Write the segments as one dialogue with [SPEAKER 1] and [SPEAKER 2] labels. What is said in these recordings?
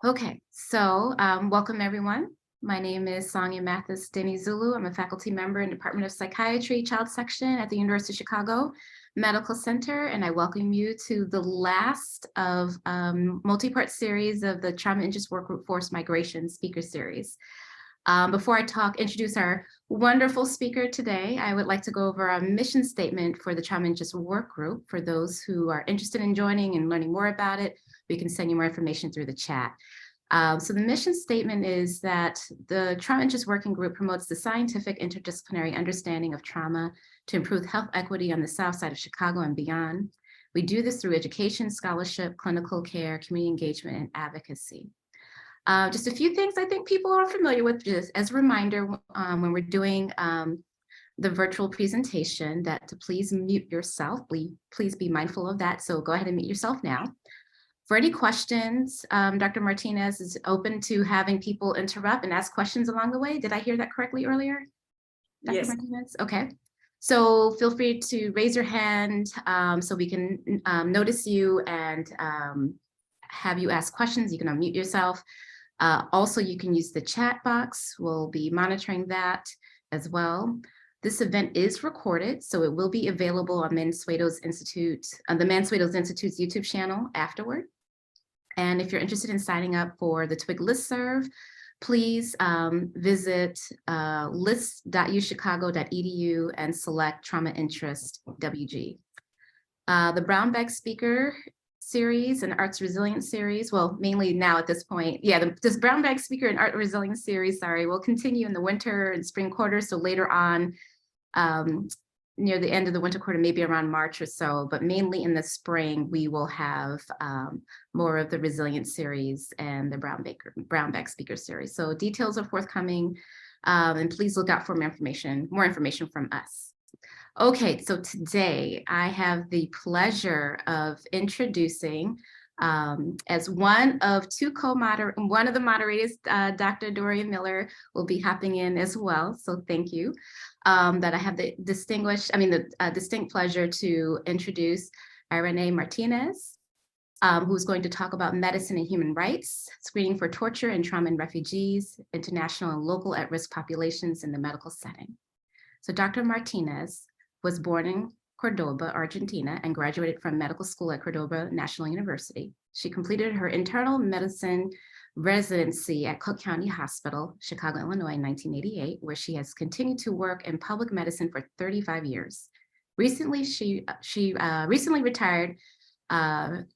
[SPEAKER 1] Okay, so welcome everyone. My name is Sonia Mathis Denny Zulu. I'm a faculty member in Department of Psychiatry Child Section at the University of Chicago Medical Center, and I welcome you to the last of multi-part series of the Trauma Interest Work Group Forced Migration Speaker Series. Before I introduce our wonderful speaker today, I would like to go over our mission statement for the Trauma Interest Work Group. For those who are interested in joining and learning more about it, we can send you more information through the chat. So the mission statement is that the Trauma Interest Working Group promotes the scientific interdisciplinary understanding of trauma to improve health equity on the South Side of Chicago and beyond. We do this through education, scholarship, clinical care, community engagement, and advocacy. Just a few things I think people are familiar with, just as a reminder, when we're doing the virtual presentation, that to please mute yourself. Please be mindful of that. So go ahead and mute yourself now. For any questions, Dr. Martinez is open to having people interrupt and ask questions along the way. Did I hear that correctly earlier? Dr.
[SPEAKER 2] Yes.
[SPEAKER 1] Martinez? Okay. So feel free to raise your hand so we can notice you and have you ask questions. You can unmute yourself. Also, you can use the chat box. We'll be monitoring that as well. This event is recorded, so it will be available on the Mansueto's Institute's YouTube channel afterward. And if you're interested in signing up for the TIWG listserv, please visit list.uchicago.edu and select Trauma Interest WG. The Brown Bag Speaker Series and Arts Resilience Series, well, mainly now at this point, this Brown Bag Speaker and Art Resilience Series, will continue in the winter and spring quarters. So later on, near the end of the winter quarter, maybe around March or so, but mainly in the spring, we will have more of the Resilience Series and the Brown Bag Speaker Series. So details are forthcoming, and please look out for more information from us. Okay, so today I have the pleasure of introducing, as one of the moderators, Dr. Dorian Miller will be hopping in as well. So thank you. That I have the distinct pleasure to introduce Irene Martinez, who's going to talk about medicine and human rights, screening for torture and trauma in refugees, international and local at-risk populations in the medical setting. So Dr. Martinez was born in Cordoba, Argentina, and graduated from medical school at Cordoba National University. She completed her internal medicine residency at Cook County Hospital, Chicago, Illinois in 1988, where she has continued to work in public medicine for 35 years. Recently, she recently retired.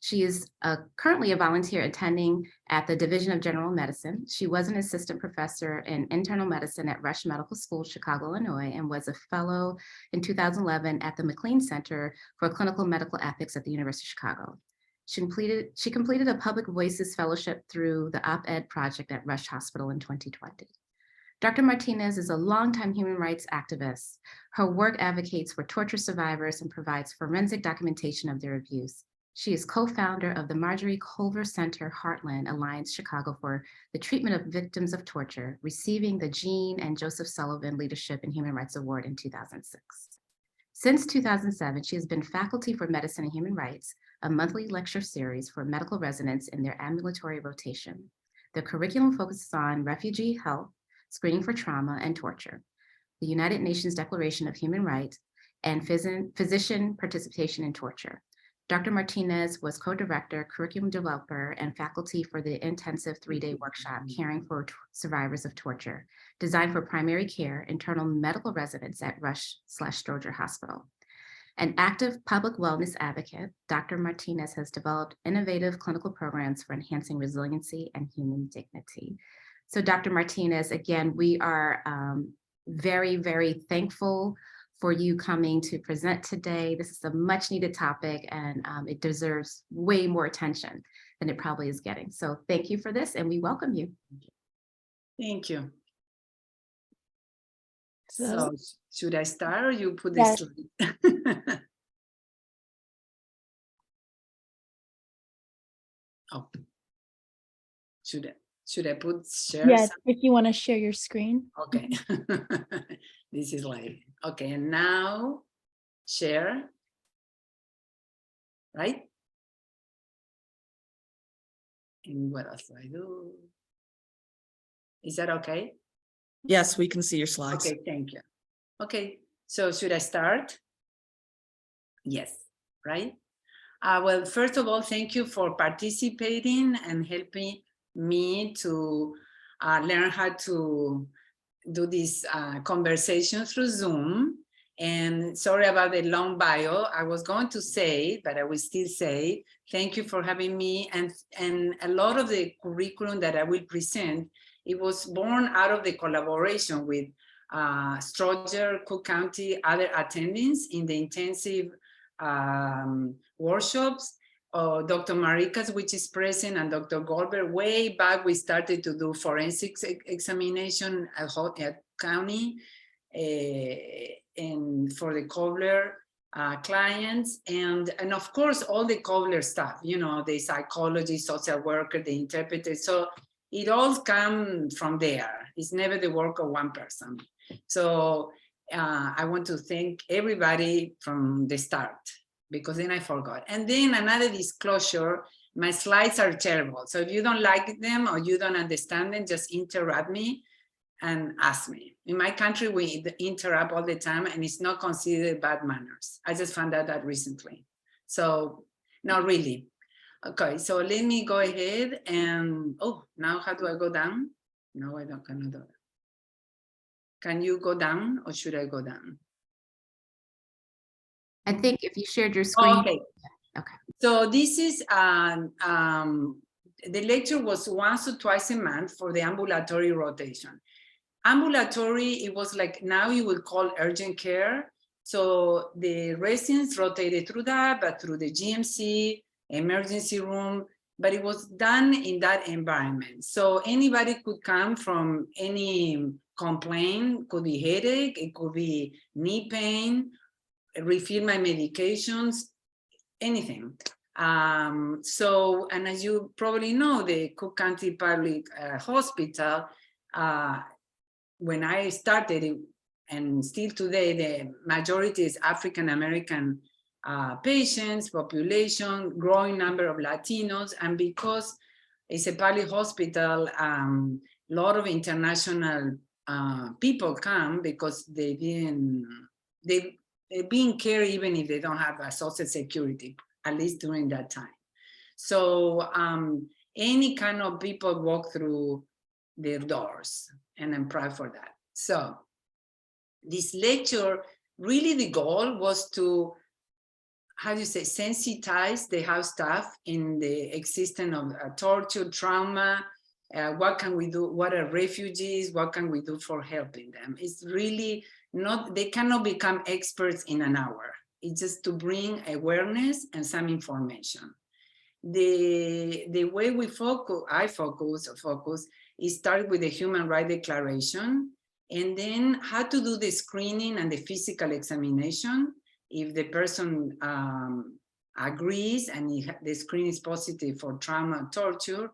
[SPEAKER 1] She is currently a volunteer attending at the Division of General Medicine. She was an assistant professor in internal medicine at Rush Medical School, Chicago, Illinois, and was a fellow in 2011 at the McLean Center for Clinical Medical Ethics at the University of Chicago. She completed a Public Voices Fellowship through the Op-Ed Project at Rush Hospital in 2020. Dr. Martinez is a longtime human rights activist. Her work advocates for torture survivors and provides forensic documentation of their abuse. She is co-founder of the Marjorie Culver Center Heartland Alliance Chicago for the Treatment of Victims of Torture, receiving the Jean and Joseph Sullivan Leadership in Human Rights Award in 2006. Since 2007, she has been faculty for Medicine and Human Rights, a monthly lecture series for medical residents in their ambulatory rotation. The curriculum focuses on refugee health, screening for trauma and torture, the United Nations Declaration of Human Rights, and physician participation in torture. Dr. Martinez was co-director, curriculum developer, and faculty for the intensive 3-day workshop, Caring for Survivors of Torture, designed for primary care internal medical residents at Rush/Stroger Hospital. An active public wellness advocate, Dr. Martinez has developed innovative clinical programs for enhancing resiliency and human dignity. So Dr. Martinez, again, we are very, very thankful for you coming to present today. This is a much needed topic, and it deserves way more attention than it probably is getting. So thank you for this, and we welcome you.
[SPEAKER 2] Thank you. So should I start or you put this slide? Oh, should I put share?
[SPEAKER 3] Yes, if you want to share your screen.
[SPEAKER 2] Okay. This is live. Okay, and now share, right? And what else do I do? Is that okay?
[SPEAKER 4] Yes, we can see your slides.
[SPEAKER 2] Okay, thank you. Okay, so should I start? Yes, right? Well, first of all, thank you for participating and helping me to learn how to do this conversation through Zoom. And sorry about the long bio. I was going to say, but I will still say, thank you for having me. And a lot of the curriculum that I will present, it was born out of the collaboration with Stroger, Cook County, other attendings in the intensive workshops. Dr. Maricas, which is present, and Dr. Goldberg. Way back, we started to do forensics examination at county and for the Kovler clients, and of course all the Kovler staff. You know, the psychologist, social worker, the interpreter. So it all comes from there. It's never the work of one person. So I want to thank everybody from the start, because then I forgot. And then another disclosure, my slides are terrible. So if you don't like them or you don't understand them, just interrupt me and ask me. In my country, we interrupt all the time and it's not considered bad manners. I just found out that recently. So not really. Okay, so let me go ahead and, oh, now how do I go down? No, I cannot do that. Can you go down or should I go down?
[SPEAKER 1] I think if you shared your screen.
[SPEAKER 2] Okay.
[SPEAKER 1] Okay.
[SPEAKER 2] So this is, the lecture was once or twice a month for the ambulatory rotation. Ambulatory, it was like, now you will call urgent care. So the residents rotated through that, but through the GMC, emergency room, but it was done in that environment. So anybody could come from any complaint, could be headache, it could be knee pain, refill my medications, anything. So, and as you probably know, the Cook County Public Hospital, when I started it, and still today, the majority is African-American patients, population, growing number of Latinos, and because it's a public hospital, a lot of international people come because they're being cared even if they don't have a social security, at least during that time. So any kind of people walk through their doors, and I'm proud for that. So this lecture, really the goal was to, how do you say, sensitize the house staff in the existence of torture, trauma, what can we do, what are refugees, what can we do for helping them? It's really not, they cannot become experts in an hour. It's just to bring awareness and some information. The way we focus, I focus, is start with the Human Rights Declaration, and then how to do the screening and the physical examination. If the person agrees and the screen is positive for trauma and torture,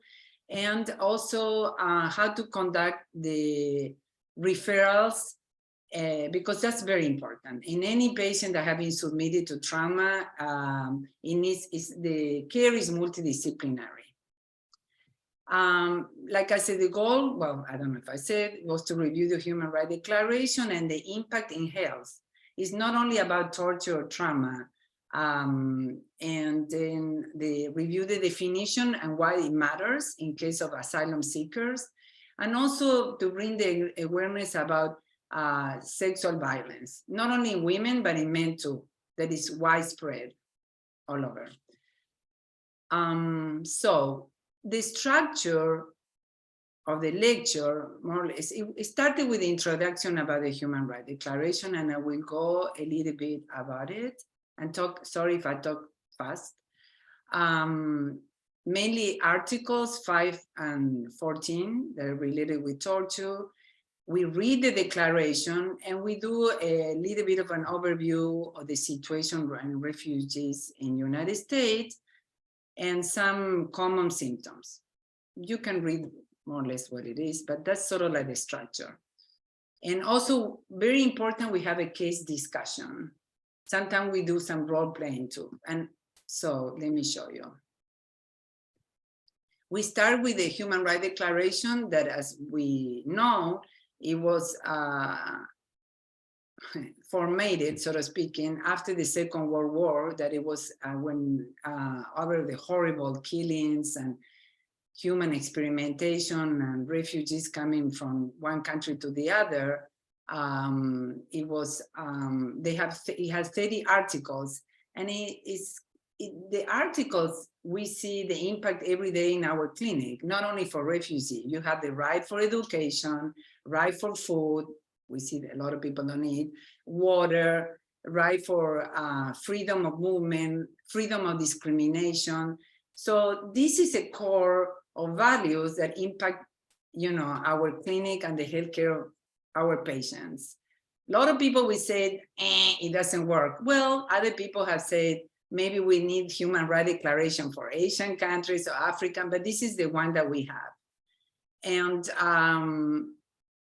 [SPEAKER 2] and also how to conduct the referrals, because that's very important. In any patient that have been submitted to trauma, the care is multidisciplinary. Like I said, the goal, well, I don't know if I said, was to review the Human Rights Declaration and the impact in health. It's not only about torture or trauma, and then they review the definition and why it matters in case of asylum seekers, and also to bring the awareness about sexual violence, not only in women, but in men too, that is widespread all over. So the structure of the lecture, more or less, it started with the introduction about the Human Rights Declaration, and I will go a little bit about it and talk, sorry if I talk fast. Mainly articles 5 and 14 that are related with torture. We read the declaration and we do a little bit of an overview of the situation around refugees in the United States and some common symptoms. You can read more or less what it is, but that's sort of like the structure. And also very important, we have a case discussion. Sometimes we do some role playing too. And so let me show you. We start with the Human Rights Declaration that, as we know, it was formatted, so to speak, after the Second World War, that it was when over the horrible killings and human experimentation and refugees coming from one country to the other. It was, it has 30 articles, and the articles, we see the impact every day in our clinic, not only for refugees. You have the right for education, right for food. We see that a lot of people don't eat water, right for freedom of movement, freedom of discrimination. So this is a core of values that impact, our clinic and the healthcare of our patients. A lot of people will say, it doesn't work. Well, other people have said, maybe we need Human Rights Declaration for Asian countries or African, but this is the one that we have.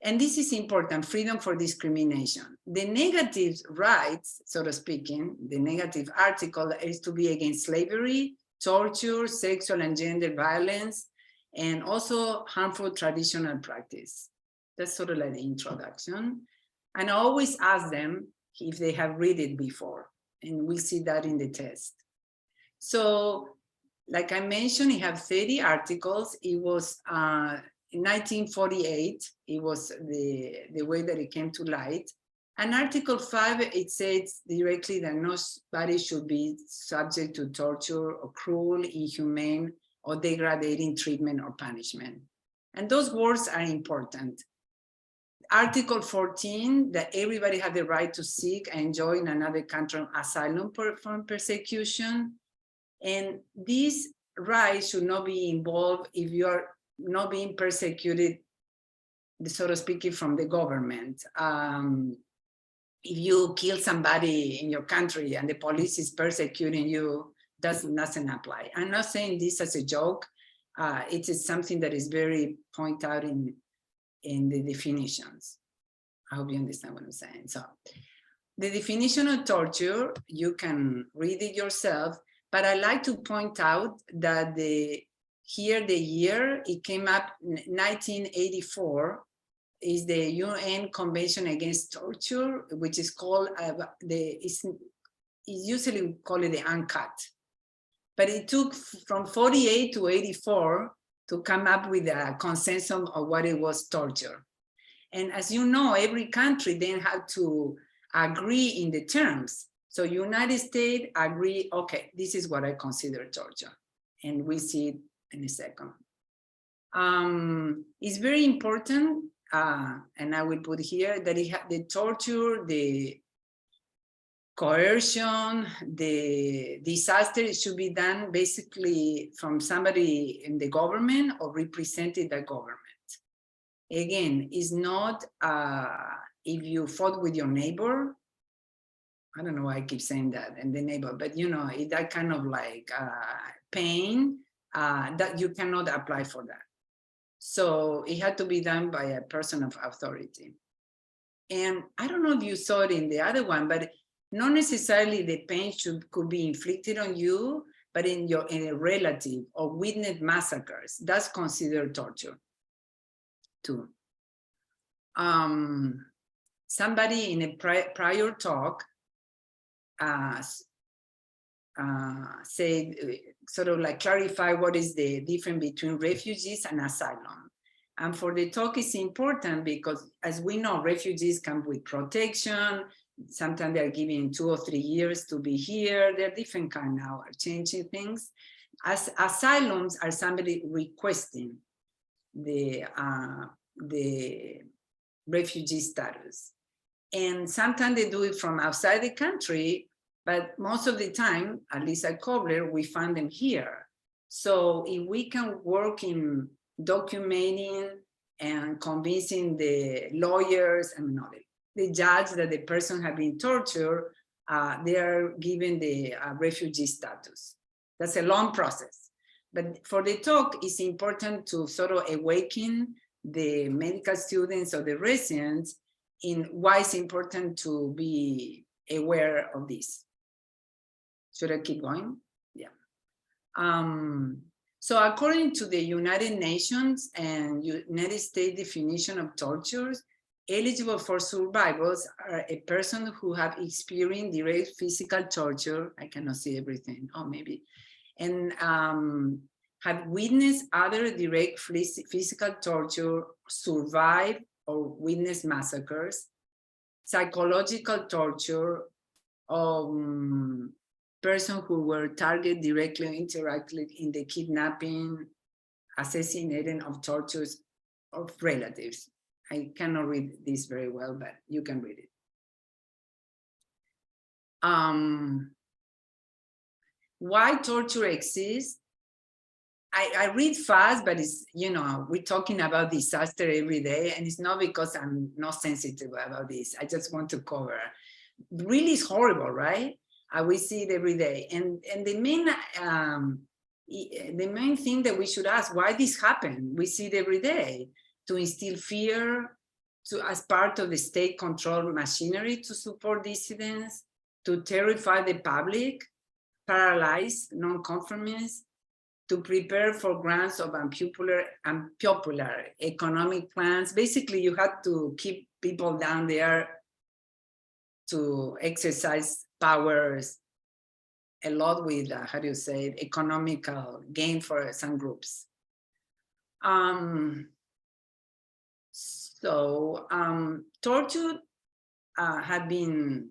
[SPEAKER 2] And this is important, freedom for discrimination. The negative rights, so to speaking, the negative article is to be against slavery, torture, sexual and gender violence, and also harmful traditional practice. That's sort of like the introduction. And I always ask them if they have read it before, and we see that in the test. So, like I mentioned, it have 30 articles. It was in 1948, it was the way that it came to light. And Article 5, it says directly that nobody should be subject to torture or cruel, inhumane, or degrading treatment or punishment. And those words are important. Article 14, that everybody has the right to seek and enjoy in another country asylum from persecution. And these rights should not be involved if you are not being persecuted, so to speak, from the government. If you kill somebody in your country and the police is persecuting you, doesn't apply. I'm not saying this as a joke. It is something that is very pointed out in the definitions. I hope you understand what I'm saying. So the definition of torture, you can read it yourself, but I like to point out that the year it came up, 1984, is the UN Convention Against Torture, which is called, it's usually call it the UNCUT. But it took from 48 to 84 to come up with a consensus of what it was torture. And as you know, every country then had to agree in the terms. So United States agree, okay, this is what I consider torture. And we see it in a second. It's very important, and I will put here that it had the torture, the coercion, the disaster, it should be done basically from somebody in the government or representing the government. Again, it's not if you fought with your neighbor. I don't know why I keep saying that, and the neighbor, but that kind of like pain that you cannot apply for that. So it had to be done by a person of authority. And I don't know if you saw it in the other one, but not necessarily the pain could be inflicted on you, but in a relative or witness massacres. That's considered torture too. Somebody in a prior talk said, sort of like clarify what is the difference between refugees and asylum. And for the talk is important because, as we know, refugees come with protection. Sometimes they're given 2 or 3 years to be here. They're different kind now, changing things. As asylums are somebody requesting the refugee status. And sometimes they do it from outside the country, but most of the time, at least at Kobler, we find them here. So if we can work in documenting and convincing the lawyers and the judge that the person has been tortured, they are given the refugee status. That's a long process. But for the talk, it's important to sort of awaken the medical students or the residents in why it's important to be aware of this. Should I keep going? Yeah. So according to the United Nations and United States definition of tortures, eligible for survivals are a person who have experienced direct physical torture. I cannot see everything, oh, maybe. And have witnessed other direct physical torture, survived or witnessed massacres, psychological torture, person who were targeted directly or indirectly in the kidnapping, assassinating of tortures of relatives. I cannot read this very well, but you can read it. Why torture exists? I read fast, but it's, you know, we're talking about disaster every day, and it's not because I'm not sensitive about this. I just want to cover. Really, it's horrible, right? We see it every day, and the main thing that we should ask, why this happened? We see it every day, to instill fear, as part of the state control machinery to support dissidents, to terrify the public, paralyze non-conformists, to prepare for grants of unpopular economic plans. Basically, you have to keep people down there to exercise powers a lot with, how do you say it, economical gain for some groups. Torture had been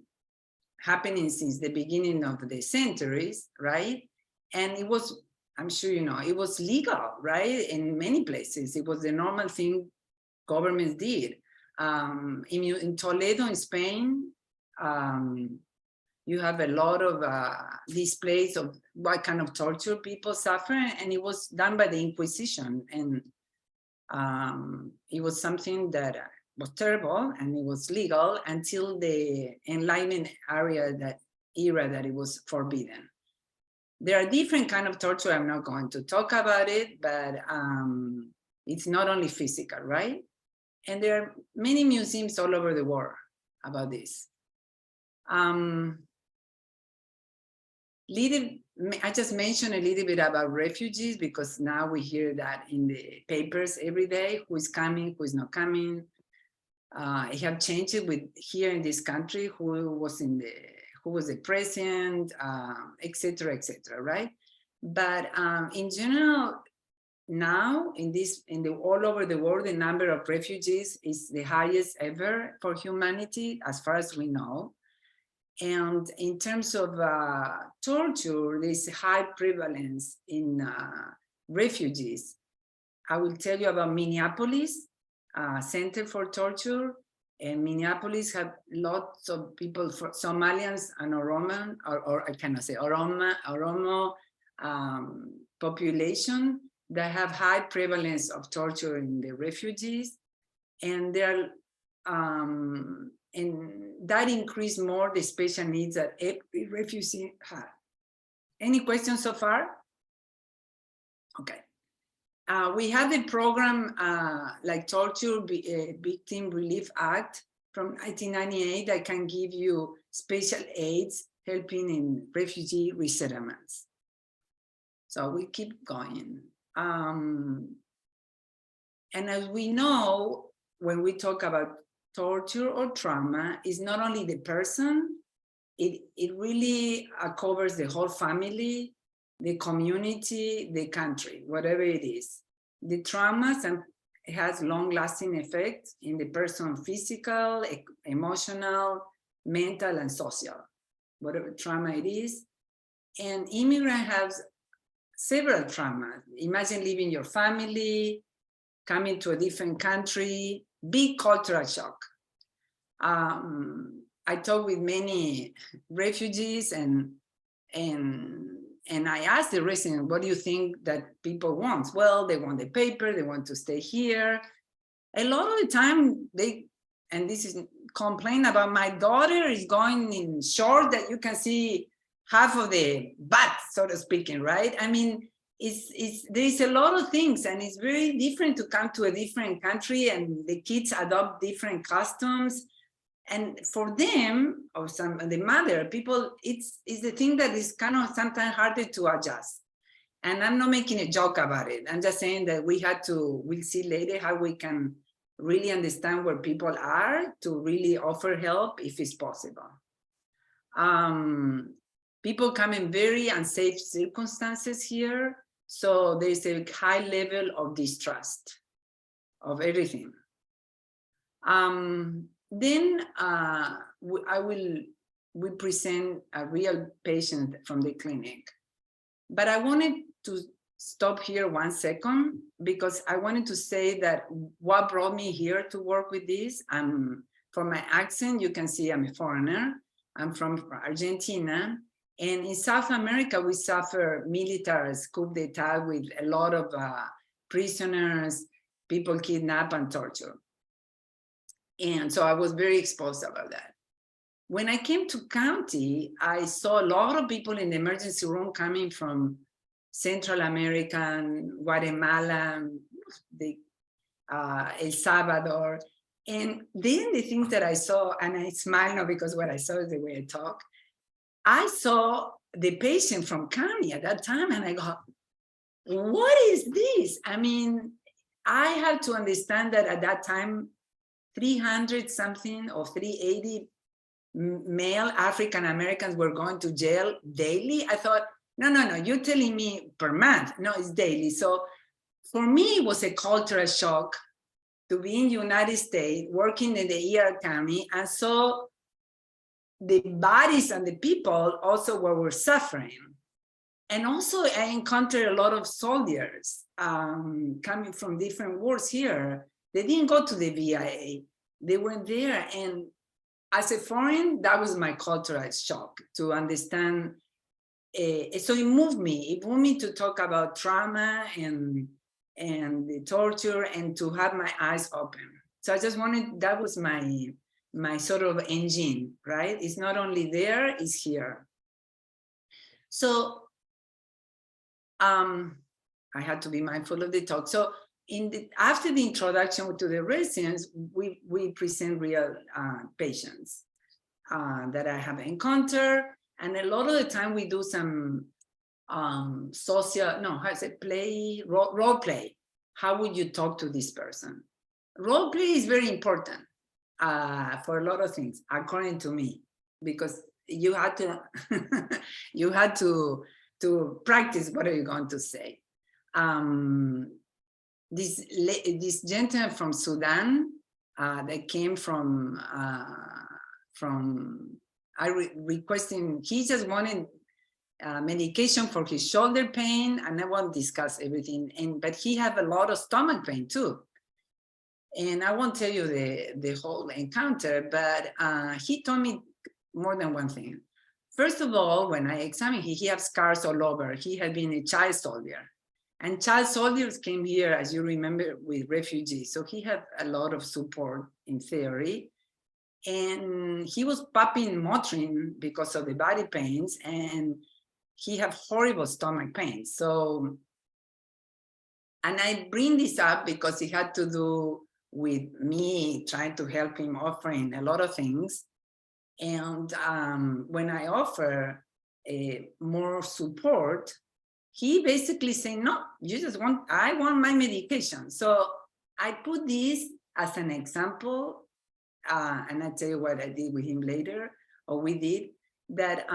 [SPEAKER 2] happening since the beginning of the centuries, right? And it was, I'm sure you know, it was legal, right? In many places, it was the normal thing governments did. In Toledo, in Spain, you have a lot of displays of what kind of torture people suffer, and it was done by the Inquisition. And it was something that was terrible, and it was legal until the Enlightenment era that it was forbidden. There are different kinds of torture. I'm not going to talk about it, but it's not only physical, right? And there are many museums all over the world about this. I just mentioned a little bit about refugees, because now we hear that in the papers every day, who is coming, who is not coming. I have changed it with here in this country, who was the president, et cetera, right? But in general, now all over the world, the number of refugees is the highest ever for humanity, as far as we know. And in terms of torture, there's a high prevalence in refugees. I will tell you about Minneapolis, Center for Torture. And Minneapolis have lots of people, for Somalians and Oromo, or I cannot say Oromo population that have high prevalence of torture in the refugees. And they're and that increased more the special needs that every refugee had. Any questions so far? Okay. We have the program like Torture Victim Relief Act from 1998 that can give you special aids helping in refugee resettlements. So we keep going. And as we know, when we talk about torture or trauma, is not only the person, it really covers the whole family, the community, the country, whatever it is. The traumas has long-lasting effects in the person's physical, emotional, mental, and social, whatever trauma it is. And immigrant has several traumas. Imagine leaving your family, coming to a different country, big cultural shock. I talk with many refugees and I asked the resident, what do you think that people want? Well, they want the paper, they want to stay here. A lot of the time and this is complain about, my daughter is going in shorts that you can see half of the butt, so to speaking, right? I mean, there's a lot of things, and it's very different to come to a different country and the kids adopt different customs. And for them, or the mother, people, it's the thing that is kind of sometimes harder to adjust. And I'm not making a joke about it. I'm just saying that we'll see later how we can really understand where people are to really offer help if it's possible. People come in very unsafe circumstances here. So there's a high level of distrust of everything. Then we present a real patient from the clinic. But I wanted to stop here 1 second because I wanted to say that what brought me here to work with this, from my accent, you can see I'm a foreigner. I'm from Argentina. And in South America, we suffer military coup d'etat with a lot of prisoners, people kidnapped and tortured. And so I was very exposed about that. When I came to county, I saw a lot of people in the emergency room coming from Central America, Guatemala, El Salvador. And then the things that I saw, and I smile now because what I saw is the way I talk. I saw the patient from county at that time, and I go, what is this? I mean, I had to understand that at that time, 300 something or 380 male African Americans were going to jail daily. I thought, no, you're telling me per month. No, it's daily. So for me, it was a cultural shock to be in the United States, working in the ER county, and saw the bodies and the people also were suffering. And also I encountered a lot of soldiers coming from different wars here. They didn't go to the VIA. They weren't there. And as a foreign, that was my cultural shock to understand. So it moved me. It moved me to talk about trauma and the torture and to have my eyes open. So I just wanted, that was my sort of engine, right? It's not only there, it's here. So I had to be mindful of the talk. So after the introduction to the residents, we present real patients that I have encountered. And a lot of the time we do some role play. How would you talk to this person? Role play is very important for a lot of things, according to me, because you had to to practice what are you going to say. This gentleman from Sudan that came requesting, he just wanted medication for his shoulder pain, and I won't discuss everything, but he had a lot of stomach pain too. And I won't tell you the whole encounter, but he told me more than one thing. First of all, when I examined him, he had scars all over. He had been a child soldier. And child soldiers came here, as you remember, with refugees. So he had a lot of support in theory. And he was popping Motrin because of the body pains, and he had horrible stomach pains. So, and I bring this up because it had to do with me trying to help him, offering a lot of things. And when I offer more support, he basically said, no, I want my medication. So I put this as an example, and I'll tell you what I did with him later, or we did, that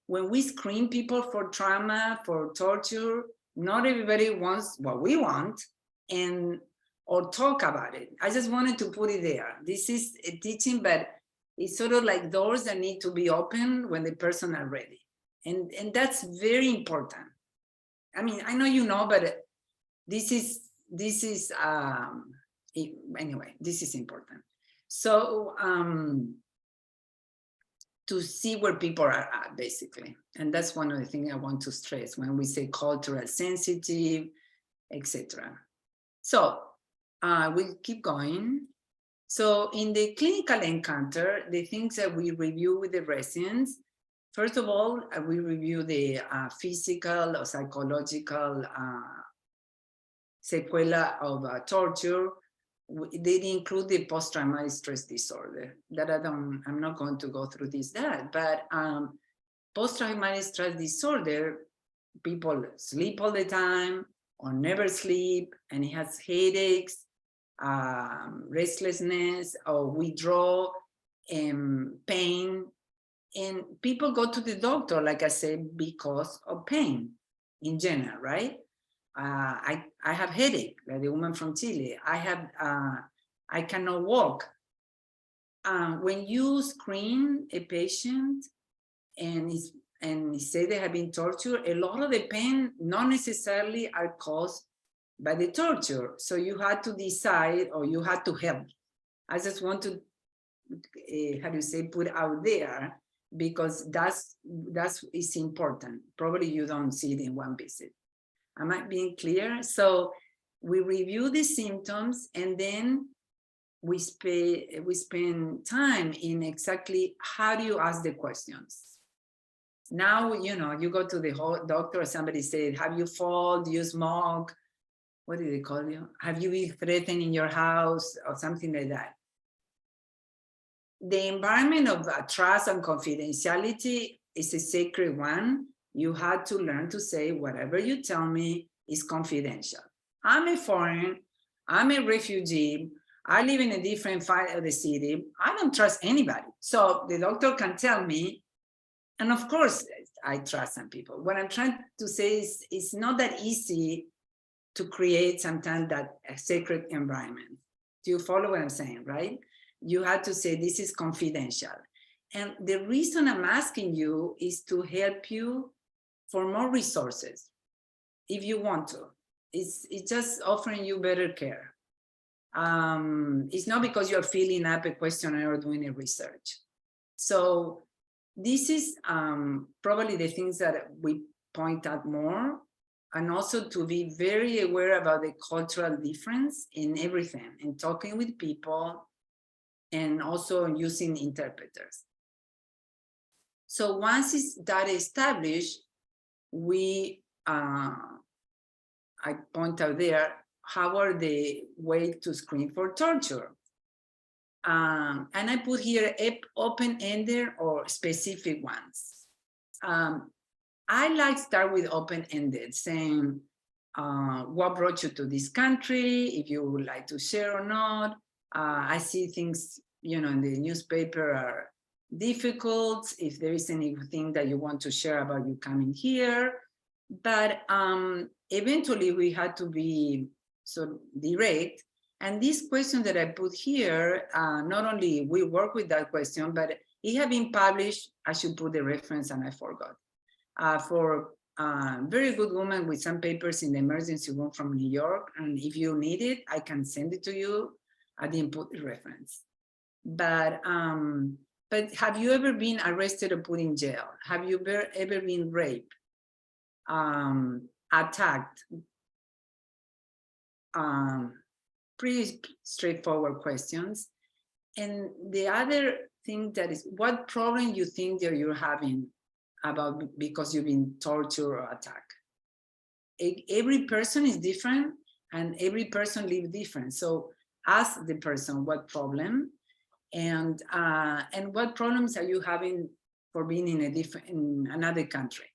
[SPEAKER 2] when we screen people for trauma, for torture, not everybody wants what we want, or talk about it. I just wanted to put it there. This is a teaching, but it's sort of like doors that need to be open when the person are ready. And that's very important. I mean, I know you know, but this is anyway, this is important. So to see where people are at, basically. And that's one of the things I want to stress when we say cultural sensitive, etc. So we'll keep going. So in the clinical encounter, the things that we review with the residents, first of all, we review the physical or psychological sequela of torture. They include the post-traumatic stress disorder. That I'm not going to go through but post-traumatic stress disorder people sleep all the time or never sleep, and he has headaches, restlessness, or withdrawal, pain. And people go to the doctor, like I said, because of pain in general, right? I have headache, like the woman from Chile. I cannot walk. When you screen a patient and say they have been tortured, a lot of the pain not necessarily are caused by the torture. So you had to decide, or you had to help. I just want to, how do you say, put out there, because that's is important. Probably you don't see it in one visit. Am I being clear? So we review the symptoms, and then we spend time in exactly how do you ask the questions. Now, you know, you go to the doctor, somebody said, have you fall, do you smoke? What do they call you? Have you been threatened in your house or something like that? The environment of trust and confidentiality is a sacred one. You had to learn to say, whatever you tell me is confidential. I'm a foreign, I'm a refugee, I live in a different part of the city. I don't trust anybody. So the doctor can tell me, and of course, I trust some people. What I'm trying to say is it's not that easy to create sometimes that sacred environment. Do you follow what I'm saying, right? You have to say this is confidential. And the reason I'm asking you is to help you for more resources, if you want to. It's just offering you better care. It's not because you're filling up a questionnaire or doing a research. So this is probably the things that we point out more, and also to be very aware about the cultural difference in everything, in talking with people, and also using interpreters. So once that established, we, I point out there, how are the way to screen for torture? And I put here open-ended or specific ones. I like start with open-ended, saying what brought you to this country, if you would like to share or not. I see things, you know, in the newspaper are difficult, if there is anything that you want to share about you coming here. But eventually we had to be so direct. And this question that I put here, not only we work with that question, but it had been published. I should put the reference, and I forgot. For very good woman with some papers in the emergency room from New York. And if you need it, I can send it to you. I didn't put the reference. But have you ever been arrested or put in jail? Have you ever been raped, attacked? Pretty straightforward questions. And the other thing that is, what problem you think that you're having about because you've been tortured or attacked? Every person is different, and every person lives different. So ask the person what problem, and what problems are you having for being in another country.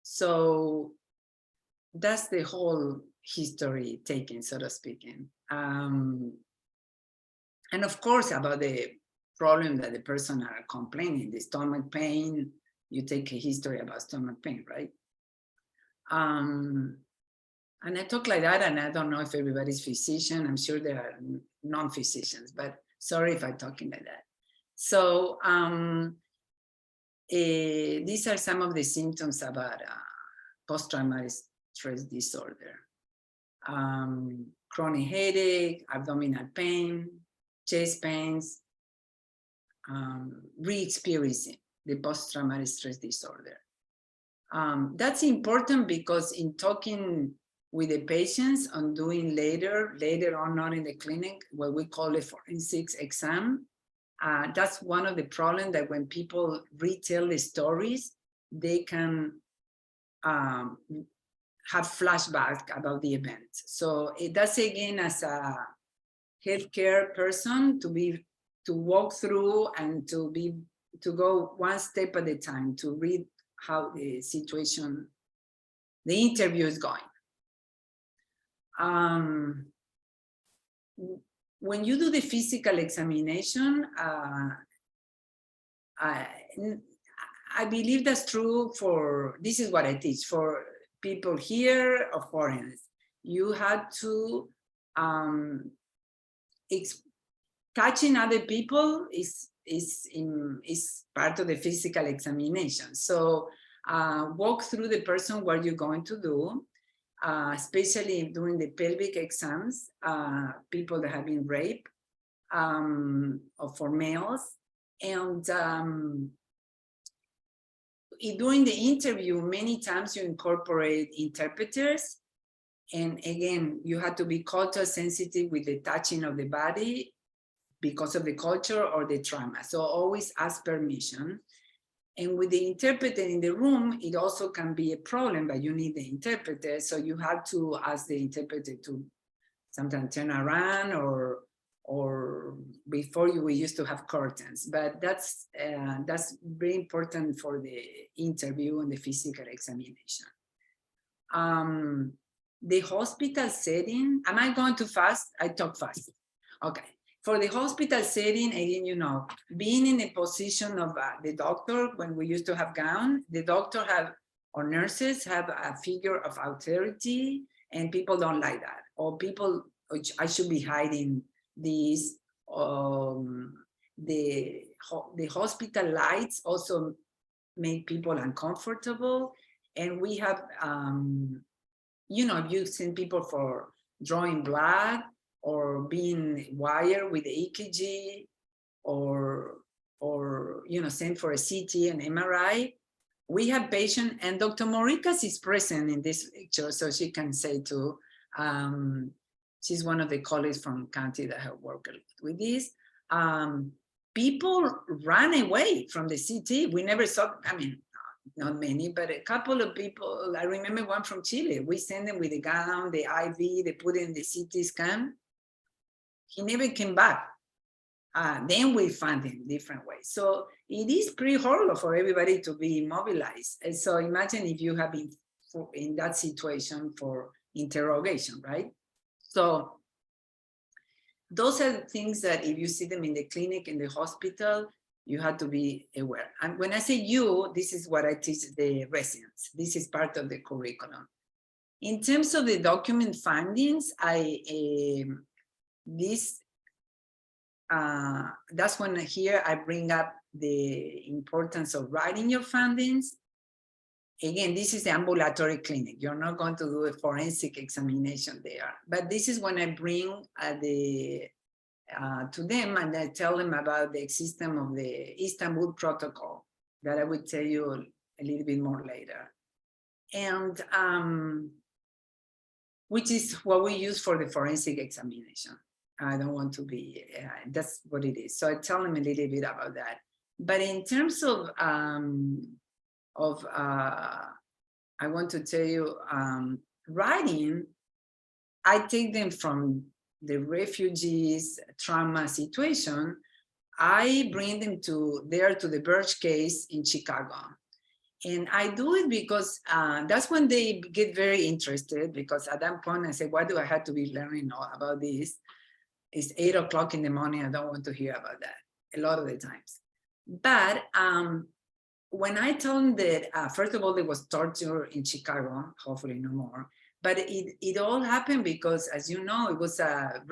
[SPEAKER 2] So that's the whole history taken, so to speaking. And of course, about the problem that the person are complaining, the stomach pain, you take a history about stomach pain, right? And I talk like that, and I don't know if everybody's physician. I'm sure there are non-physicians, but sorry if I'm talking like that. So these are some of the symptoms about post-traumatic stress disorder. Chronic headache, abdominal pain, chest pains, re-experiencing the post-traumatic stress disorder. That's important because in talking with the patients on doing later on, not in the clinic, what we call a forensics exam, that's one of the problems, that when people retell the stories, they can have flashback about the event. So that's again, as a healthcare person, to walk through and to go one step at a time, to read how the situation the interview is going. When you do the physical examination, I believe that's true for, this is what I teach, for people here or foreigners. You have to, touching other people is part of the physical examination. So walk through the person what you're going to do, especially during the pelvic exams, people that have been raped, or for males. And during the interview, many times you incorporate interpreters. And again, you have to be culture sensitive with the touching of the body because of the culture or the trauma. So always ask permission. And with the interpreter in the room, it also can be a problem, but you need the interpreter. So you have to ask the interpreter to sometimes turn around, or before we used to have curtains, but that's very important for the interview and the physical examination. The hospital setting, am I going too fast? I talk fast. Okay. For the hospital setting, again, you know, being in the position of the doctor, when we used to have gown, the doctor or nurses have a figure of authority, and people don't like that. Or people, which I should be hiding these. The hospital lights also make people uncomfortable. And we have, you know, you've seen people for drawing blood, or being wired with the EKG, or you know, sent for a CT and MRI. We have patient, and Dr. Moricas is present in this picture, so she can say too. She's one of the colleagues from county that have worked with this. People ran away from the CT. We never saw, I mean, not many, but a couple of people. I remember one from Chile. We sent them with a gown, the IV, they put it in the CT scan. He never came back. Then we found him different ways. So it is pretty horrible for everybody to be immobilized. And so imagine if you have been in that situation for interrogation, right? So those are the things that if you see them in the clinic, in the hospital, you have to be aware. And when I say you, this is what I teach the residents. This is part of the curriculum. In terms of the document findings, that's when here I bring up the importance of writing your findings. Again, this is the ambulatory clinic. You're not going to do a forensic examination there. But this is when I bring to them, and I tell them about the existence of the Istanbul Protocol that I will tell you a little bit more later. And which is what we use for the forensic examination. I don't want to be, that's what it is. So I tell them a little bit about that. But in terms of I want to tell you, writing, I take them from the refugees trauma situation. I bring them to the Birch case in Chicago. And I do it because that's when they get very interested, because at that point I say, why do I have to be learning about this? It's 8 o'clock in the morning. I don't want to hear about that a lot of the times. But when I tell them that, first of all, there was torture in Chicago, hopefully no more. But it all happened because, as you know, it was a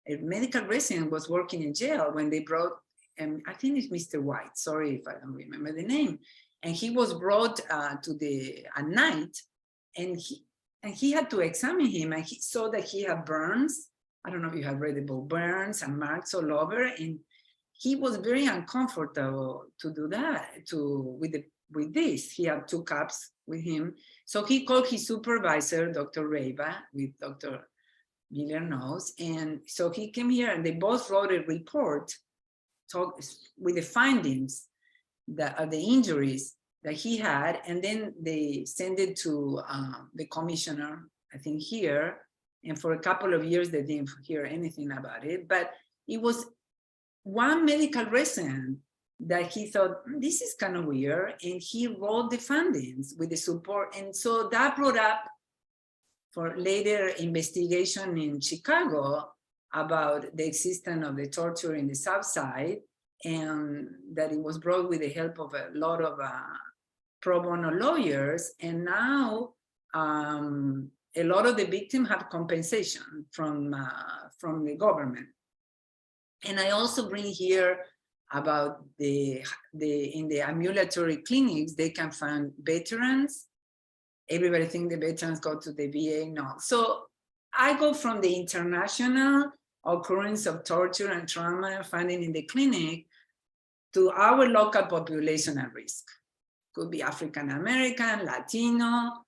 [SPEAKER 2] medical resident was working in jail when they brought, I think it's Mr. White, sorry if I don't remember the name. And he was brought at night, and he had to examine him, and he saw that he had burns. I don't know if you have read the book, burns and marks all over, and he was very uncomfortable to do that, with this. He had 2 cups with him. So he called his supervisor, Dr. Reva, with Dr. Villarnos. And so he came here, and they both wrote a report with the findings of the injuries that he had. And then they sent it to the commissioner, I think here. And for a couple of years, they didn't hear anything about it. But it was one medical resident that he thought, this is kind of weird. And he wrote the findings with the support. And so that brought up for later investigation in Chicago about the existence of the torture in the South Side, and that it was brought with the help of a lot of pro bono lawyers. And now a lot of the victims have compensation from the government. And I also bring here about in the ambulatory clinics, they can find veterans. Everybody thinks the veterans go to the VA, no. So I go from the international occurrence of torture and trauma finding in the clinic to our local population at risk. Could be African American, Latino,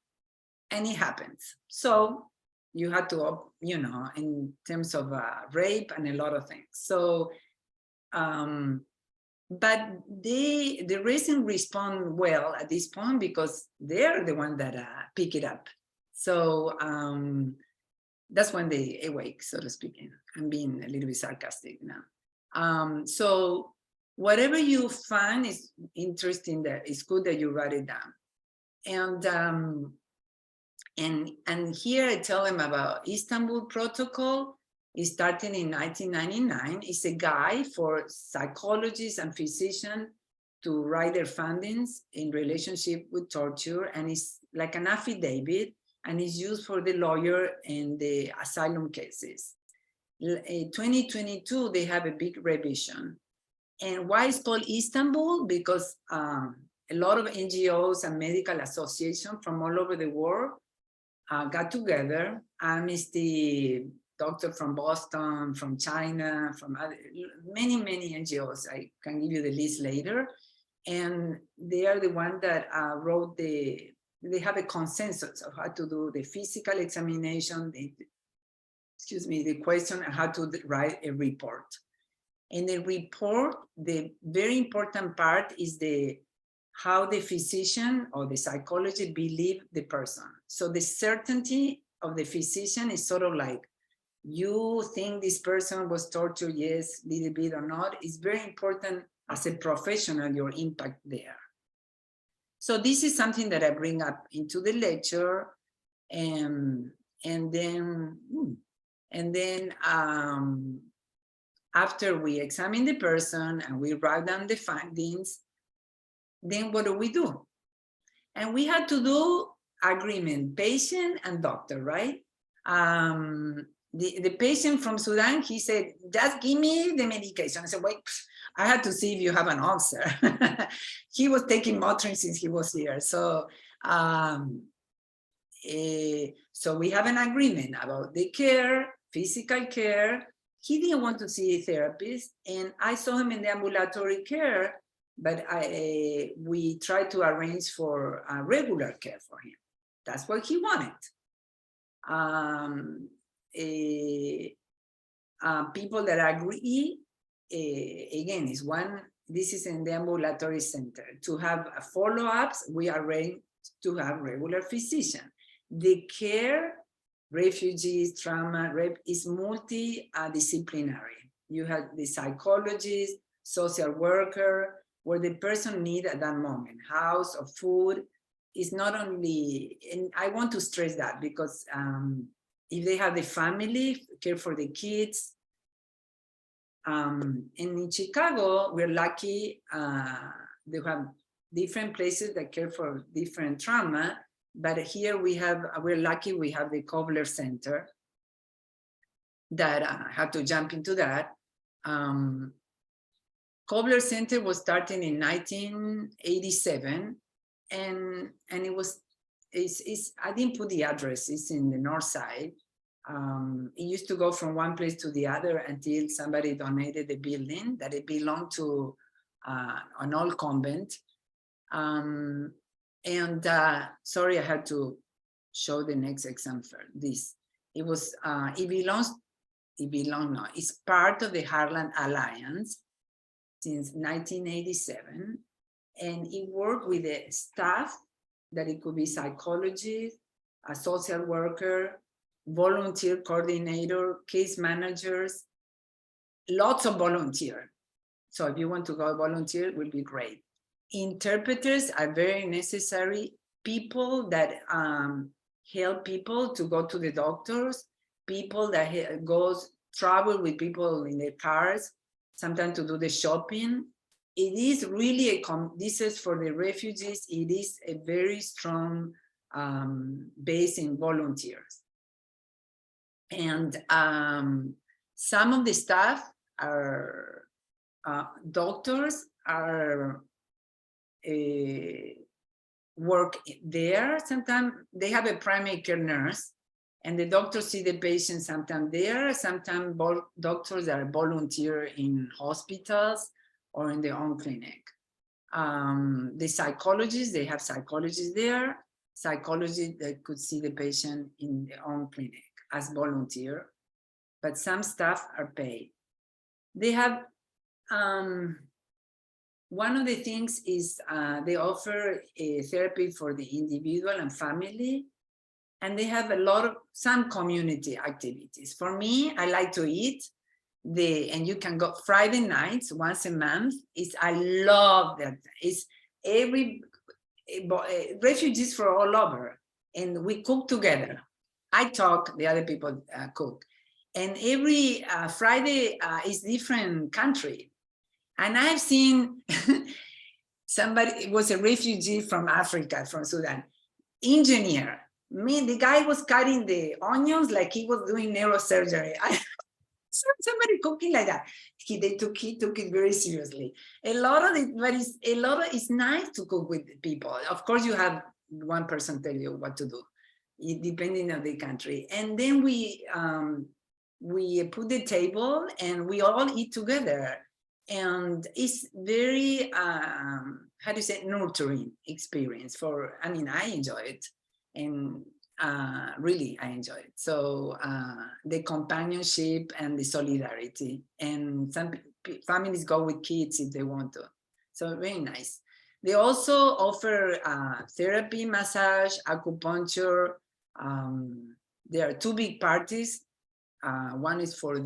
[SPEAKER 2] and it happens. So you have to, you know, in terms of rape and a lot of things. So, but the reason respond well at this point because they're the one that pick it up. So that's when they awake, so to speak. I'm being a little bit sarcastic now. So whatever you find is interesting, that it's good that you write it down. And here I tell them about Istanbul Protocol. It started in 1999. It's a guide for psychologists and physicians to write their findings in relationship with torture. And it's like an affidavit, and it's used for the lawyer in the asylum cases. In 2022, they have a big revision. And why it's called Istanbul? Because a lot of NGOs and medical associations from all over the world got together. Amnesty, doctor from Boston, from China, from many NGOs. I can give you the list later. And they are the one that wrote they have a consensus of how to do the physical examination, the question, and how to write a report. In the report, the very important part is how the physician or the psychologist believe the person. So the certainty of the physician is sort of like, you think this person was tortured, yes, little bit or not. It's very important as a professional, your impact there. So this is something that I bring up into the lecture, and then after we examine the person and we write down the findings, then what do? And we had to do agreement, patient and doctor, right? The patient from Sudan, he said, just give me the medication. I said, wait, I had to see if you have an ulcer. He was taking Motrin since he was here. So, so we have an agreement about the care, physical care. He didn't want to see a therapist, and I saw him in the ambulatory care, but we tried to arrange for regular care for him. That's what he wanted. People that agree, again, is one, this is in the ambulatory center. To have follow-ups, we arrange to have regular physician. The care, refugees, trauma, rape, is multidisciplinary. You have the psychologist, social worker, where the person needs at that moment, house or food. Is not only, and I want to stress that because if they have the family, care for the kids. And in Chicago, we're lucky, they have different places that care for different trauma, but here we're lucky we have the Kobler Center that I had to jump into that. Kobler Center was started in 1987, and it was, I didn't put the address, it's in the north side. It used to go from one place to the other until somebody donated the building that it belonged to an old convent. Sorry, I had to show the next example. This, it was, it's part of the Heartland Alliance since 1987. And it worked with the staff, that it could be psychologist, a social worker, volunteer coordinator, case managers, lots of volunteer. So if you want to go volunteer, it will be great. Interpreters are very necessary. People that help people to go to the doctors, people that travel with people in their cars, sometimes to do the shopping. It is really this is for the refugees. It is a very strong base in volunteers. And some of the staff are doctors are work there. Sometimes they have a primary care nurse, and the doctors see the patient sometimes there. Sometimes doctors are volunteer in hospitals or in their own clinic. The psychologists, they have psychologists there. Psychologists that could see the patient in their own clinic as volunteer, but some staff are paid. They have one of the things is they offer a therapy for the individual and family, and they have some community activities. For me, I like to eat and you can go Friday nights once a month. I love that. It's refugees from all over, and we cook together. I talk, the other people cook, and every Friday is different country. And I've seen somebody, it was a refugee from Africa, from Sudan, engineer. The guy was cutting the onions like he was doing neurosurgery. I saw somebody cooking like that. He took it very seriously. It's nice to cook with people. Of course, you have one person tell you what to do, depending on the country. And then we put the table and we all eat together. And it's very, nurturing experience I enjoy it. And really, I enjoy it. So the companionship and the solidarity. And some families go with kids if they want to. So very nice. They also offer therapy, massage, acupuncture. There are two big parties. One is for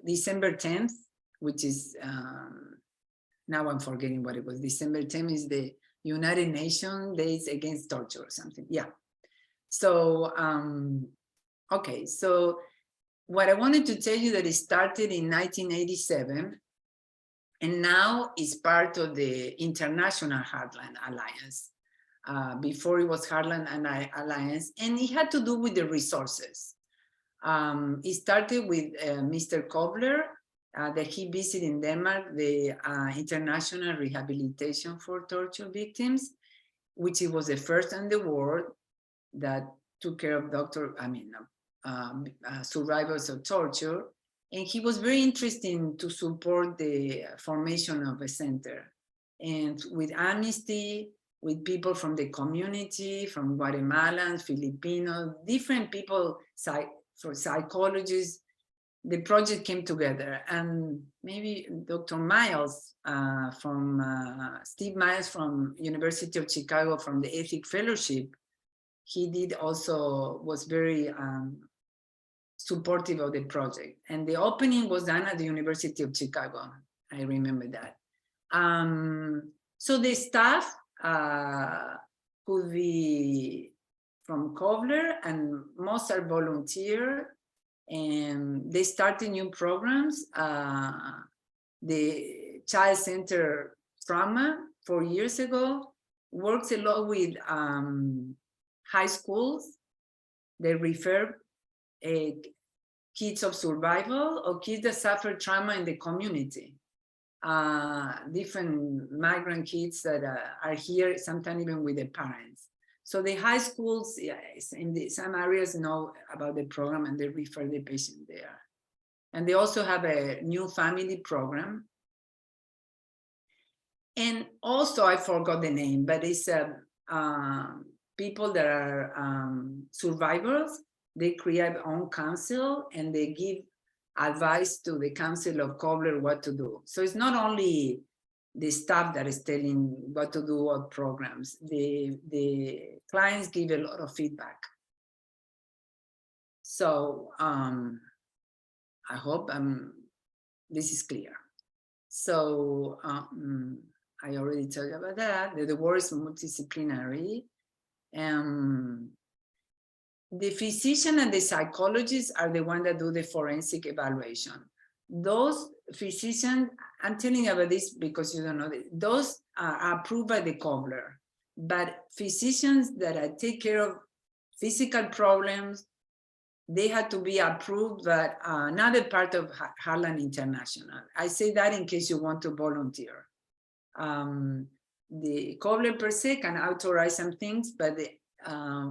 [SPEAKER 2] December 10th, which is, now I'm forgetting what it was. December 10th is the United Nations Days Against Torture or something. Yeah. So, okay. So what I wanted to tell you that it started in 1987 and now is part of the International Heartland Alliance. Before it was Heartland Alliance, and it had to do with the resources. It started with Mr. Kobler, that he visited in Denmark, the International Rehabilitation for Torture Victims, which it was the first in the world that took care of survivors of torture. And he was very interested to support the formation of a center. And with Amnesty, with people from the community, from Guatemalans, Filipinos, different people, for psychologists, the project came together. And maybe Dr. Miles Steve Miles from University of Chicago, from the Ethic Fellowship, he was very supportive of the project. And the opening was done at the University of Chicago. I remember that. So the staff could be from Kobler, and most are volunteer, and they started new programs. The Child Center Trauma 4 years ago works a lot with high schools. They refer kids of survival or kids that suffer trauma in the community. Different migrant kids that are here, sometimes even with their parents. So the high schools, yes, in some areas know about the program and they refer the patient there. And they also have a new family program. And also, I forgot the name, but it's people that are survivors. They create their own council and they give advice to the Council of Kobler what to do. So it's not only the staff that is telling what to do, what programs. The clients give a lot of feedback. So I hope this is clear. So I already told you about that. The word is multidisciplinary. The physician and the psychologist are the ones that do the forensic evaluation. Those physicians, I'm telling you about this because you don't know this, those are approved by the cobbler. But physicians that take care of physical problems, they had to be approved, but another part of Heartland International. I say that in case you want to volunteer. The cobbler per se can authorize some things, but the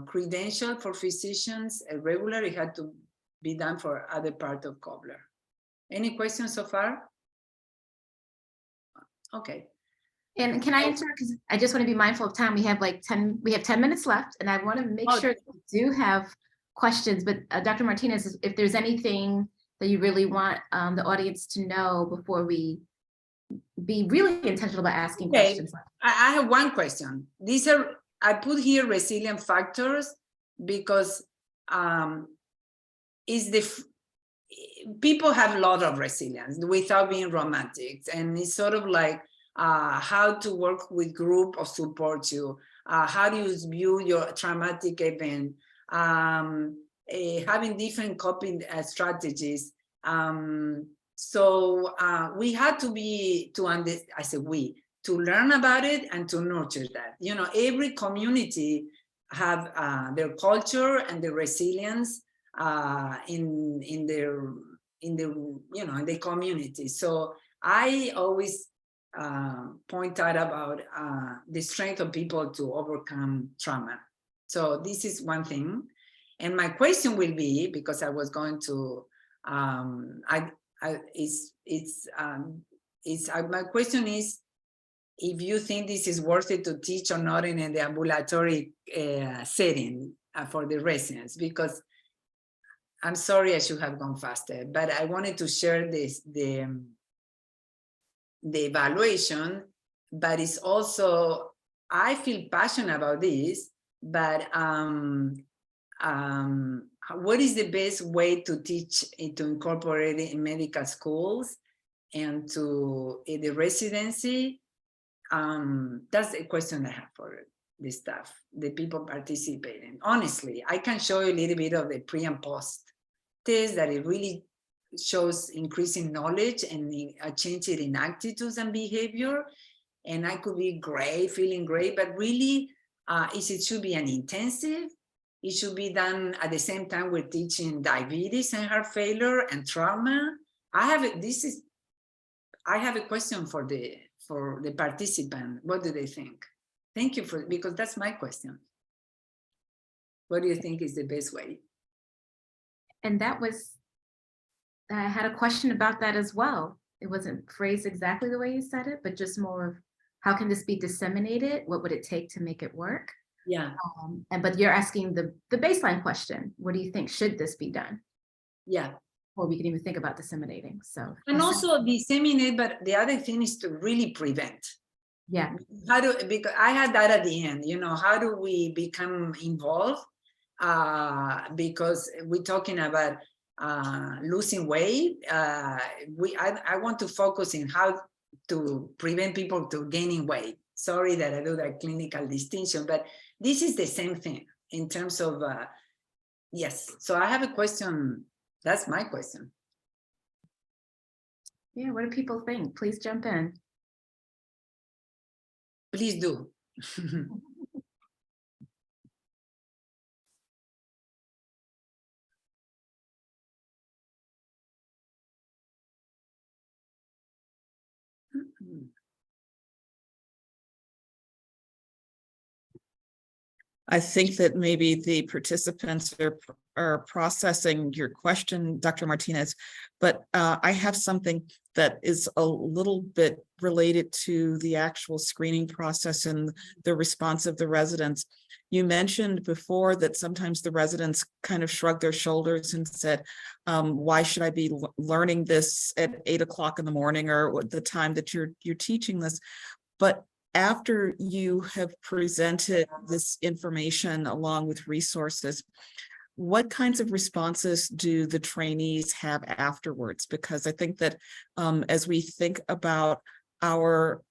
[SPEAKER 2] credential for physicians regularly had to be done for other part of cobbler. Any questions so far? Okay.
[SPEAKER 1] And can I answer? Because I just want to be mindful of time. We have like 10 minutes left, and I want to make sure that we do have questions. But Dr. Martinez, if there's anything that you really want the audience to know before we be really intentional about asking questions.
[SPEAKER 2] I have one question. These are, I put here resilient factors because people have a lot of resilience without being romantic, and it's sort of like how to work with group of support you, how do you view your traumatic event, having different coping strategies. So we had to be to learn about it and to nurture that. You know, every community have their culture and their resilience in the community. So I always point out about the strength of people to overcome trauma. So this is one thing. And my question will be, because I was going to, my question is, if you think this is worth it to teach or not in the ambulatory setting for the residents, because I'm sorry I should have gone faster, but I wanted to share this, the evaluation, but it's also, I feel passionate about this, but what is the best way to teach it, to incorporate it in medical schools and to in the residency? That's a question I have for the staff, the people participating. Honestly, I can show you a little bit of the pre and post test that it really shows increasing knowledge and a change in attitudes and behavior. And I could be great, feeling great, but really it should be an intensive. It should be done at the same time we're teaching diabetes and heart failure and trauma. I have a question for the participant. What do they think? Thank you because that's my question. What do you think is the best way?
[SPEAKER 1] And I had a question about that as well. It wasn't phrased exactly the way you said it, but just more of how can this be disseminated? What would it take to make it work?
[SPEAKER 2] Yeah.
[SPEAKER 1] But you're asking the baseline question. What do you think? Should this be done?
[SPEAKER 2] Yeah.
[SPEAKER 1] Or we can even think about disseminating. So.
[SPEAKER 2] And also disseminate, but the other thing is to really prevent.
[SPEAKER 1] Yeah.
[SPEAKER 2] Because I had that at the end, how do we become involved? Because we're talking about losing weight. I want to focus in how to prevent people to gaining weight. Sorry that I do that clinical distinction, but this is the same thing in terms of, yes. So I have a question. That's my question.
[SPEAKER 1] Yeah, what do people think? Please jump in.
[SPEAKER 2] Please do.
[SPEAKER 4] I think that maybe the participants are processing your question, Dr. Martinez, but I have something that is a little bit related to the actual screening process and the response of the residents. You mentioned before that sometimes the residents kind of shrugged their shoulders and said, why should I be learning this at 8 o'clock in the morning or the time that you're teaching this? But after you have presented this information along with resources, what kinds of responses do the trainees have afterwards? Because I think that as we think about our,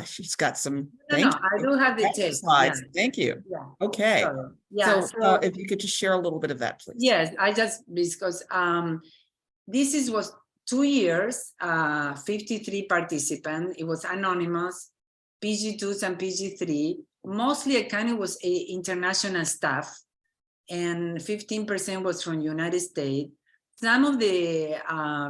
[SPEAKER 4] she's got some.
[SPEAKER 2] No, I do have the text.
[SPEAKER 4] Slides.
[SPEAKER 2] Yeah.
[SPEAKER 4] Thank you.
[SPEAKER 2] Yeah.
[SPEAKER 4] Okay.
[SPEAKER 2] Sorry. Yeah.
[SPEAKER 4] So if you could just share a little bit of that, please.
[SPEAKER 2] Yes, I just, because was 2 years, 53 participants. It was anonymous, PG2s and PG3. Mostly it kind of was international staff, and 15% was from United States. Some of the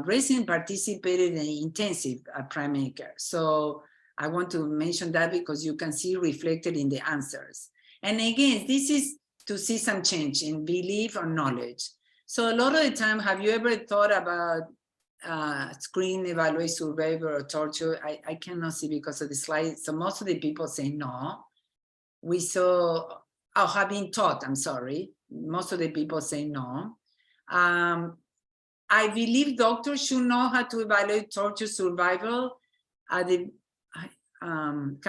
[SPEAKER 2] residents participated in intensive primary care. So I want to mention that because you can see reflected in the answers. And again, this is to see some change in belief or knowledge. So a lot of the time, have you ever thought about screen, evaluate, survivor, or torture? I cannot see because of the slide. So most of the people say no. We saw, have been taught, I'm sorry. Most of the people say no. I believe doctors should know how to evaluate torture survival. Can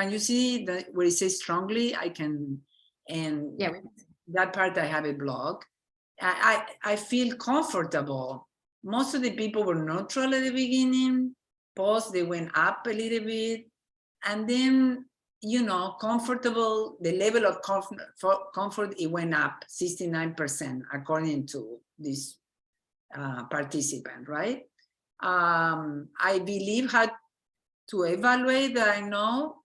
[SPEAKER 2] you see that where it says strongly? I can, and
[SPEAKER 1] Yeah.
[SPEAKER 2] that part I have a blog. I feel comfortable. Most of the people were neutral at the beginning. Post, they went up a little bit. And then, you know, comfortable, the level of comfort, it went up 69% according to this participant, right? I believe how to evaluate that I know.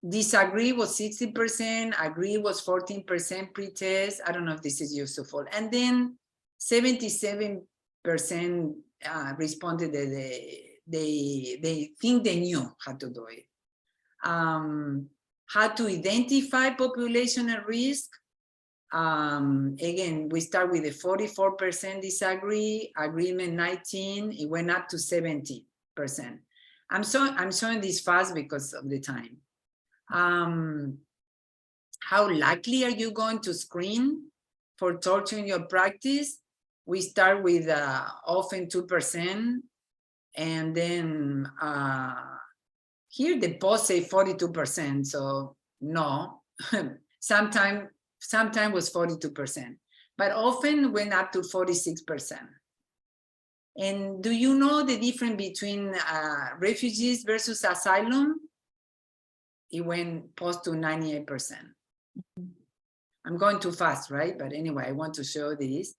[SPEAKER 2] Disagree was 60%, agree was 14% pre-test. I don't know if this is useful. And then 77% responded that they think they knew how to do it. How to identify population at risk. Again, we start with a 44% disagree, agreement 19, it went up to 70%. I'm showing this fast because of the time. How likely are you going to screen for torture in your practice? We start with often 2%, and then here the post say 42%, so no. Sometime was 42%, but often went up to 46%. And do you know the difference between refugees versus asylum? It went post to 98%. I'm going too fast, right? But anyway, I want to show this.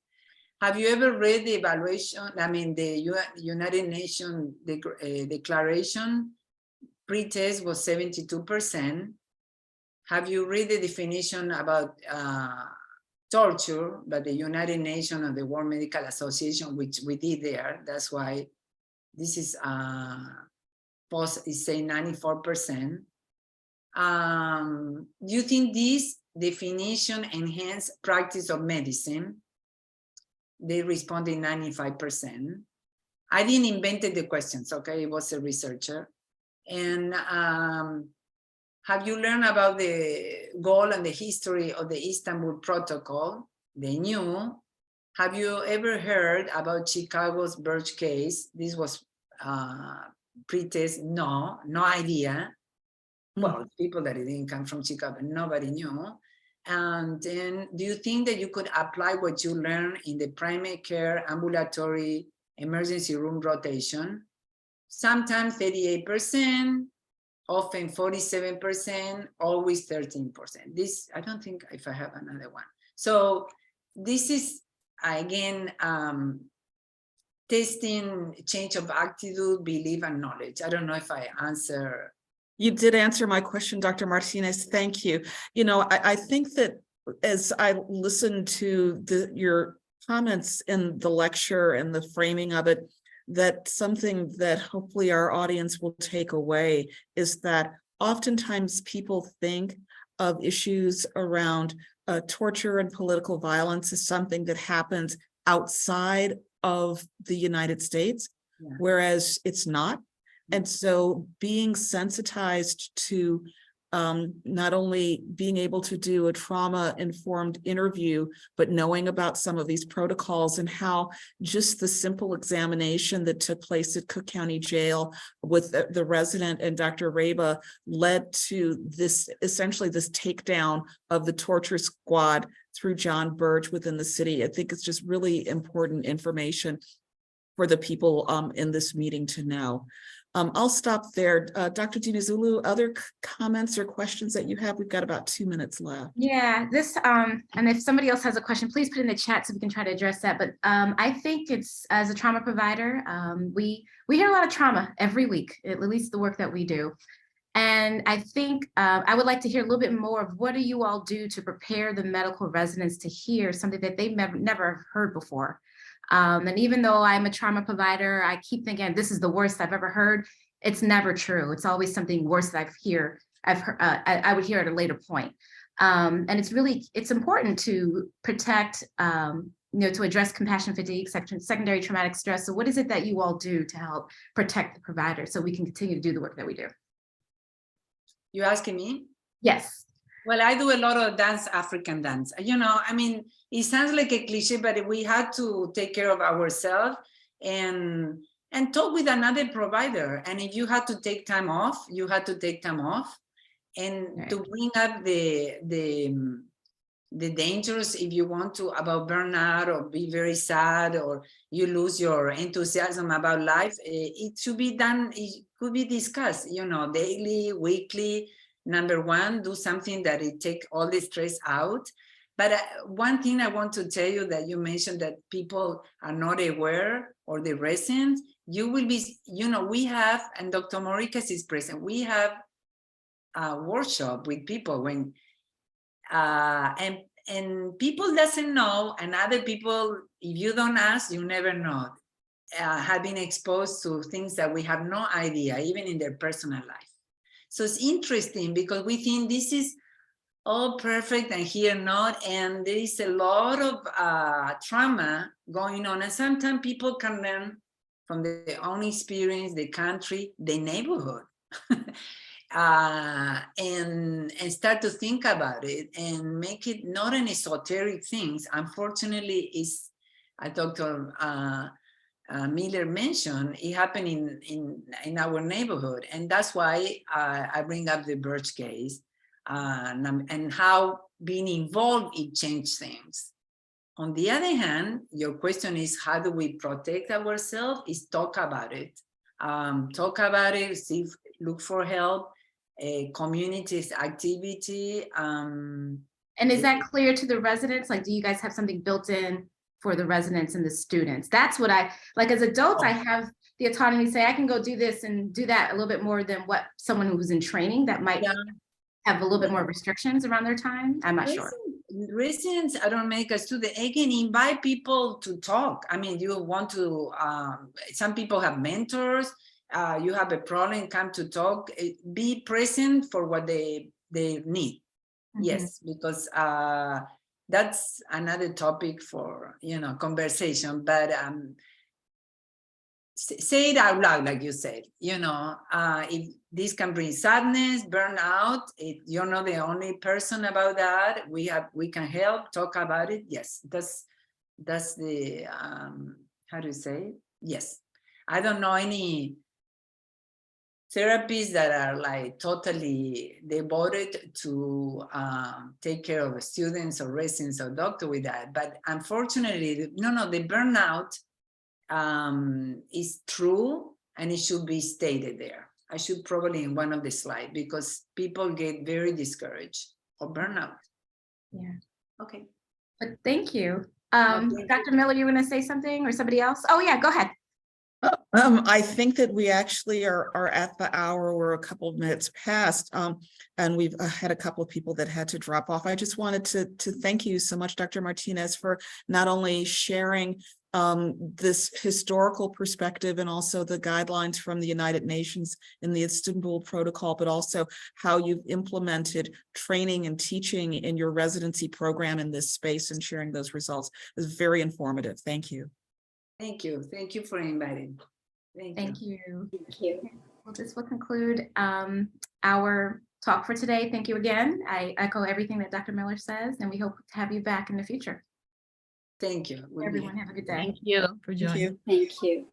[SPEAKER 2] Have you ever read the evaluation? I mean, the United Nations declaration? Pre-test was 72%. Have you read the definition about torture by the United Nations and the World Medical Association, which we did there? That's why this is post is saying 94%. Do you think this definition enhance practice of medicine? They responded 95%. I didn't invent the questions, okay? It was a researcher. And have you learned about the goal and the history of the Istanbul Protocol? They knew. Have you ever heard about Chicago's Birch case? This was pre-test, no idea. Well, people that didn't come from Chicago, nobody knew. And then do you think that you could apply what you learned in the primary care, ambulatory, emergency room rotation? Sometimes 38%, often 47%, always 13%. This, I don't think if I have another one. So this is, again, testing change of attitude, belief, and knowledge. I don't know if I answer.
[SPEAKER 4] You did answer my question, Dr. Martinez. Thank you. You know, I think that as I listened to your comments in the lecture and the framing of it, that something that hopefully our audience will take away is that oftentimes people think of issues around torture and political violence as something that happens outside of the United States, whereas it's not. And so being sensitized to not only being able to do a trauma-informed interview, but knowing about some of these protocols and how just the simple examination that took place at Cook County Jail with the resident and Dr. Reba led to this, essentially this takedown of the torture squad through John Burge within the city. I think it's just really important information for the people in this meeting to know. I'll stop there. Dr. Dinizulu, other comments or questions that you have? We've got about 2 minutes left.
[SPEAKER 1] Yeah, this, and if somebody else has a question, please put it in the chat so we can try to address that. But I think it's, as a trauma provider, we hear a lot of trauma every week, at least the work that we do. And I think I would like to hear a little bit more of what do you all do to prepare the medical residents to hear something that they've never heard before. And even though I'm a trauma provider, I keep thinking this is the worst I've ever heard. It's never true. It's always something worse that I've heard. I would hear at a later point. And it's important to protect, to address compassion fatigue, secondary traumatic stress. So what is it that you all do to help protect the provider so we can continue to do the work that we do?
[SPEAKER 2] You asking me?
[SPEAKER 1] Yes.
[SPEAKER 2] Well, I do a lot of dance, African dance. I mean, it sounds like a cliche, but we had to take care of ourselves and talk with another provider. And if you had to take time off, you had to take time off. And
[SPEAKER 1] right.
[SPEAKER 2] To bring up the dangers, if you want to, about burnout or be very sad or you lose your enthusiasm about life, it should be done. It could be discussed, daily, weekly. Number one, do something that it take all the stress out. But one thing I want to tell you that you mentioned that people are not aware, or the residents, you will be, we have, and Dr. Moricas is present, we have a workshop with people when, and people doesn't know, and other people, if you don't ask, you never know, have been exposed to things that we have no idea, even in their personal life. So it's interesting because we think this is all perfect and here not, and there is a lot of trauma going on, and sometimes people can learn from their own experience, the country, the neighborhood, and start to think about it and make it not an esoteric thing. Unfortunately, is Dr. Miller mentioned, it happened in our neighborhood, and that's why I bring up the Burge case and how being involved it changed things. On the other hand, your question is how do we protect ourselves? Is talk about it, see, look for help, communities activity.
[SPEAKER 1] And is that clear to the residents? Like, do you guys have something built in for the residents and the students? That's what I like. As adults, I have the autonomy to say I can go do this and do that a little bit more than what someone who's in training that might have a little bit more restrictions around their time. I'm not sure.
[SPEAKER 2] Residents, I don't make a student, again, invite people to talk. I mean, you want to, some people have mentors, you have a problem, come to talk, be present for what they need. Mm-hmm. Yes, because that's another topic for, conversation, but say it out loud, like you said, if this can bring sadness, burnout, you're not the only person about that. We can help, talk about it. Yes, that's the, how do you say? Yes. I don't know any therapists that are like totally devoted to take care of students or residents or doctor with that. But unfortunately, the burnout is true, and it should be stated there. I should probably in one of the slides, because people get very discouraged or burnout.
[SPEAKER 1] Yeah.
[SPEAKER 2] Okay.
[SPEAKER 1] But thank you. Dr. Miller, you want to say something, or somebody else? Oh yeah, go ahead.
[SPEAKER 4] I think that we actually are at the hour. We're a couple of minutes past, and we've had a couple of people that had to drop off. I just wanted to thank you so much, Dr. Martinez, for not only sharing this historical perspective and also the guidelines from the United Nations in the Istanbul Protocol, but also how you've implemented training and teaching in your residency program in this space and sharing those results. It was very informative. Thank you.
[SPEAKER 2] Thank you. Thank you for inviting.
[SPEAKER 1] Thank you. Thank you. Well, this will conclude our talk for today. Thank you again. I echo everything that Dr. Miller says, and we hope to have you back in the future.
[SPEAKER 2] Thank you.
[SPEAKER 1] Everyone have a good day.
[SPEAKER 5] Thank you for
[SPEAKER 4] Thank
[SPEAKER 5] joining.
[SPEAKER 4] you.
[SPEAKER 6] Thank you.